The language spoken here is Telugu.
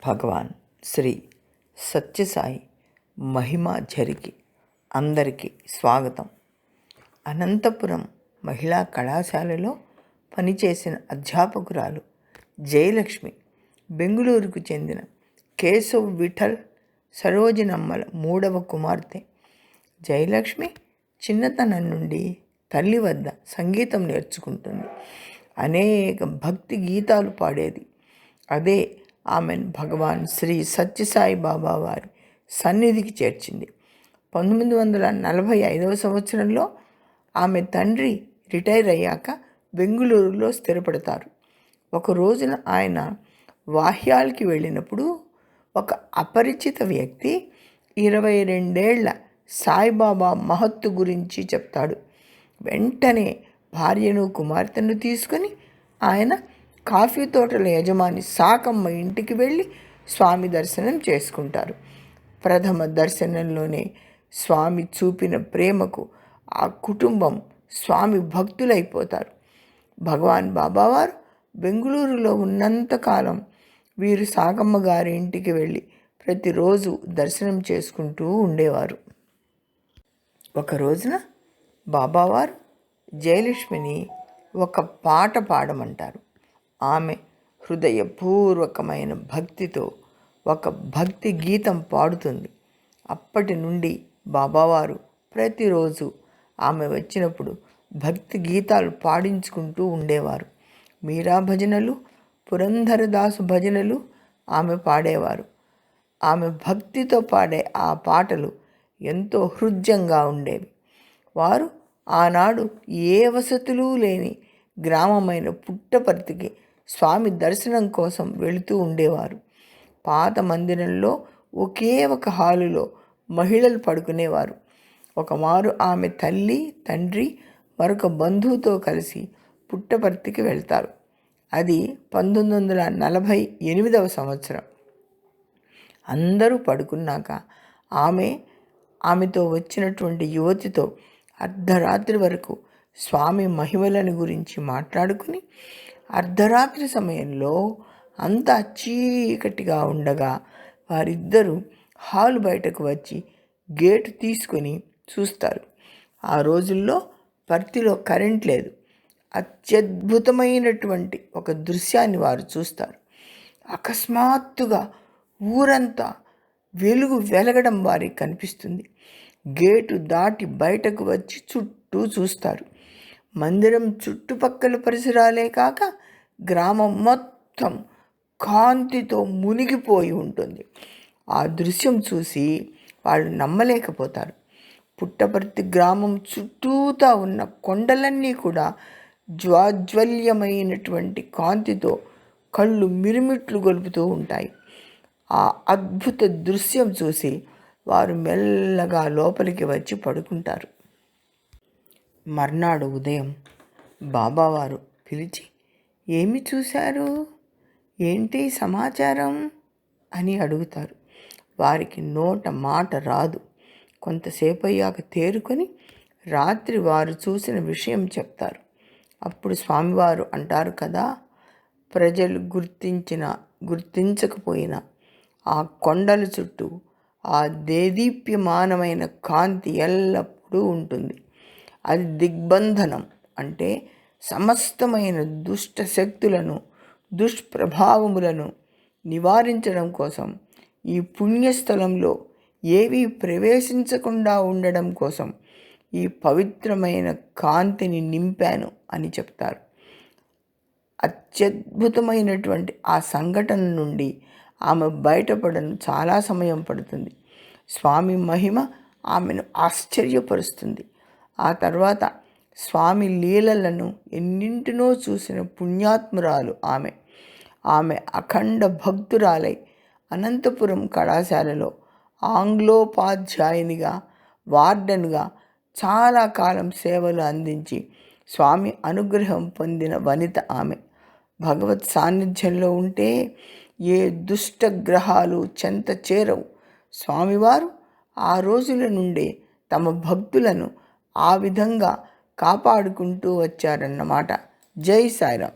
భగవాన్ శ్రీ సత్యసాయి మహిమా ఝరికి అందరికీ స్వాగతం. అనంతపురం మహిళా కళాశాలలో పనిచేసిన అధ్యాపకురాలు జయలక్ష్మి బెంగుళూరుకు చెందిన కేశవ్ విఠల్ సరోజినమ్మల 3వ కుమార్తె. జయలక్ష్మి చిన్నతనం నుండి తల్లి వద్ద సంగీతం నేర్చుకుంటుంది. అనేక భక్తి గీతాలు పాడేది. అదే ఆమెను భగవాన్ శ్రీ సత్యసాయి బాబా వారి సన్నిధికి చేర్చింది. 1945వ సంవత్సరంలో ఆమె తండ్రి రిటైర్ అయ్యాక బెంగుళూరులో స్థిరపడతారు. ఒక రోజున ఆయన వాహ్యాలకి వెళ్ళినప్పుడు ఒక అపరిచిత వ్యక్తి 22 ఏళ్ల సాయిబాబా మహత్తు గురించి చెప్తాడు. వెంటనే భార్యను కుమార్తెను తీసుకొని ఆయన కాఫీ తోటల యజమాని సాకమ్మ ఇంటికి వెళ్ళి స్వామి దర్శనం చేసుకుంటారు. ప్రథమ దర్శనంలోనే స్వామి చూపిన ప్రేమకు ఆ కుటుంబం స్వామి భక్తులైపోతారు. భగవాన్ బాబావారు బెంగుళూరులో ఉన్నంతకాలం వీరు సాకమ్మ గారి ఇంటికి వెళ్ళి ప్రతిరోజు దర్శనం చేసుకుంటూ ఉండేవారు. ఒక రోజున బాబావారు జయలక్ష్మిని ఒక పాట పాడమంటారు. ఆమె హృదయపూర్వకమైన భక్తితో ఒక భక్తి గీతం పాడుతుంది. అప్పటి నుండి బాబావారు ప్రతిరోజు ఆమె వచ్చినప్పుడు భక్తి గీతాలు పాడించుకుంటూ ఉండేవారు. మీరా భజనలు, పురంధరదాసు భజనలు ఆమె పాడేవారు. ఆమె భక్తితో పాడే ఆ పాటలు ఎంతో హృద్యంగా ఉండేవి. వారు ఆనాడు ఏ వసతులు లేని గ్రామమైన పుట్టపర్తికి స్వామి దర్శనం కోసం వెళుతూ ఉండేవారు. పాత మందిరంలో ఒకే ఒక హాలులో మహిళలు పడుకునేవారు. ఒకమారు ఆమె తల్లి, తండ్రి మరొక బంధువుతో కలిసి పుట్టపర్తికి వెళ్తారు. అది 1948వ సంవత్సరం. అందరూ పడుకున్నాక ఆమెతో వచ్చినటువంటి యువతితో అర్ధరాత్రి వరకు స్వామి మహిమలను గురించి మాట్లాడుకుని అర్ధరాత్రి సమయంలో అంతా చీకటిగా ఉండగా వారిద్దరూ హాలు బయటకు వచ్చి గేటు తీసుకొని చూస్తారు. ఆ రోజుల్లో పర్తిలో కరెంట్ లేదు. అత్యద్భుతమైనటువంటి ఒక దృశ్యాన్ని వారు చూస్తారు. అకస్మాత్తుగా ఊరంతా వెలుగు వెలగడం వారికి కనిపిస్తుంది. గేటు దాటి బయటకు వచ్చి చుట్టూ చూస్తారు. మందిరం చుట్టుపక్కల పరిసరాలే కాక గ్రామం మొత్తం కాంతితో మునిగిపోయి ఉంటుంది. ఆ దృశ్యం చూసి వాళ్ళు నమ్మలేకపోతారు. పుట్టపర్తి గ్రామం చుట్టూతా ఉన్న కొండలన్నీ కూడా జ్వాజ్వల్యమైనటువంటి కాంతితో కళ్ళు మిరుమిట్లు గొలుపుతూ ఉంటాయి. ఆ అద్భుత దృశ్యం చూసి వారు మెల్లగా లోపలికి వచ్చి పడుకుంటారు. మర్నాడు ఉదయం బాబావారు పిలిచి, ఏమి చూశారు, ఏంటి సమాచారం అని అడుగుతారు. వారికి నోట మాట రాదు. కొంతసేపు అయ్యాక తేరుకొని రాత్రి వారు చూసిన విషయం చెప్తారు. అప్పుడు స్వామివారు అంటారు కదా, ప్రజలు గుర్తించకపోయినా ఆ కొండల చుట్టూ ఆ దేదీప్యమానమైన కాంతి ఎల్లప్పుడూ ఉంటుంది. అది దిగ్బంధనం, అంటే సమస్తమైన దుష్ట శక్తులను, దుష్ప్రభావములను నివారించడం కోసం, ఈ పుణ్యస్థలంలో ఏవీ ప్రవేశించకుండా ఉండడం కోసం ఈ పవిత్రమైన కాంతిని నింపాను అని చెప్తారు. అత్యద్భుతమైనటువంటి ఆ సంఘటన నుండి ఆమె బయటపడడం చాలా సమయం పడుతుంది. స్వామి మహిమ ఆమెను ఆశ్చర్యపరుస్తుంది. ఆ తర్వాత స్వామి లీలలను ఎన్నింటినో చూసిన పుణ్యాత్మురాలు ఆమె అఖండ భక్తురాలై అనంతపురం కళాశాలలో ఆంగ్లోపాధ్యాయునిగా, వార్డెన్గా చాలా కాలం సేవలు అందించి స్వామి అనుగ్రహం పొందిన వనిత ఆమె. భగవత్ సాన్నిధ్యంలో ఉంటే ఏ దుష్ట గ్రహాలు చెంత చేరవు. స్వామివారు ఆ రోజుల నుండే తమ భక్తులను ఆ విధంగా కాపాడుకుంటూ వచ్చారన్నమాట. జై సాయిరాం.